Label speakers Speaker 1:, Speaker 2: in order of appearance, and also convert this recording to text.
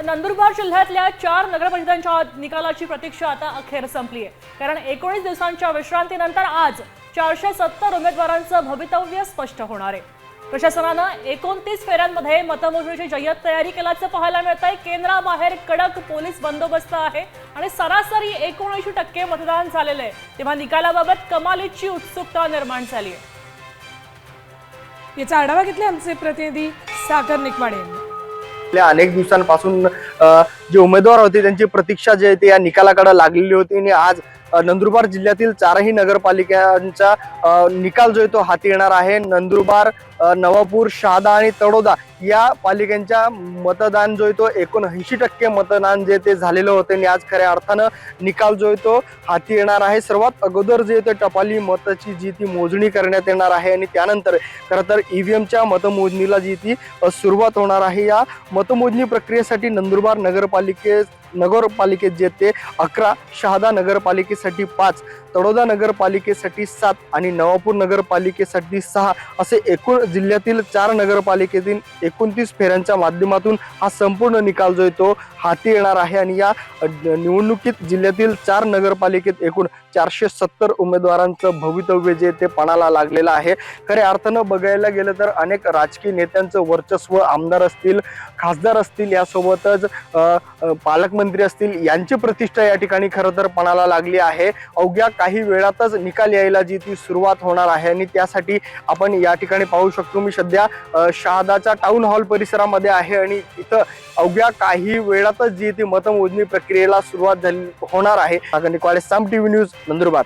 Speaker 1: नंदुरबार जिल्ह्यातल्या 4 नगरपंचायतांच्या निकालाची प्रतीक्षा आता अखेर संपली आहे। कारण 19 दिवसांच्या विश्रांतीनंतर आज 470 उमेदवारांचं भवितव्य स्पष्ट होणार आहे। प्रशासनानं 29 फेऱ्यांमध्ये मतमोजणीची जय्यत तयारी केल्याचं पाहायला मिळतंय। केंद्राबाहेर कडक पोलीस बंदोबस्त आहे आणि सरासरी 79% मतदान झालेलं आहे। तेव्हा निकालाबाबत कमालीची उत्सुकता निर्माण झाली आहे।
Speaker 2: याचा आढावा घेतला आमचे प्रतिनिधी सागर निकवाडे यांनी।
Speaker 3: अनेक दिवसांपासून जे उमेदवार होते त्यांची प्रतीक्षा जे आहे ते या निकालाकडे लागलेली होती आणि आज नंदुरबार जिल्ह्यातील 4ही नगरपालिकांचा निकाल जो आहे तो हाती येणार आहे। नंदुरबार, नवापूर, शहादा आणि तळोदा या पालिकांच्या मतदान जो आहे तो 79% मतदान जे ते झालेलं होते आणि आज खऱ्या अर्थानं निकाल जो आहे तो हाती येणार आहे। सर्वात अगोदर जे ते टपाली मताची जी ती मोजणी करण्यात येणार आहे आणि त्यानंतर खरं तर ईव्हीएमच्या मतमोजणीला जी ती सुरुवात होणार आहे। या मतमोजणी प्रक्रियेसाठी नंदुरबार नगरपालिकेत जे ते 11, शहादा नगरपालिकेसाठी 5, तळोदा नगरपालिकेसाठी 7 आणि नवापूर नगरपालिकेसाठी 6 असे एकूण जिल्ह्यातील 4 नगरपालिकेतील 29 फेऱ्यांच्या माध्यमातून हा संपूर्ण निकाल जो आहे तो हाती येणार आहे। आणि या निवडणुकीत जिल्ह्यातील 4 नगरपालिकेत एकूण 470 उमेदवारांचं भवितव्य जे ते पणाला लागलेलं आहे। खऱ्या अर्थानं बघायला गेलं तर अनेक राजकीय नेत्यांचं वर्चस्व, आमदार असतील, खासदार असतील, यासोबतच पालकमंत्री असतील, यांची प्रतिष्ठा या ठिकाणी खरं तर पणाला लागली आहे। अवघ्या काही वेळातच निकाल यायला जी ती सुरुवात होणार आहे आणि त्यासाठी आपण या ठिकाणी पाहू शकतो। मी सध्या शहादाच्या टाउन हॉल परिसरामध्ये आहे आणि इथं अवघ्या काही वेळातच जी ती मतमोजणी प्रक्रियेला सुरुवात होणार आहे। सागर निकवाडे, साम टीव्ही न्यूज, नंदुरबार।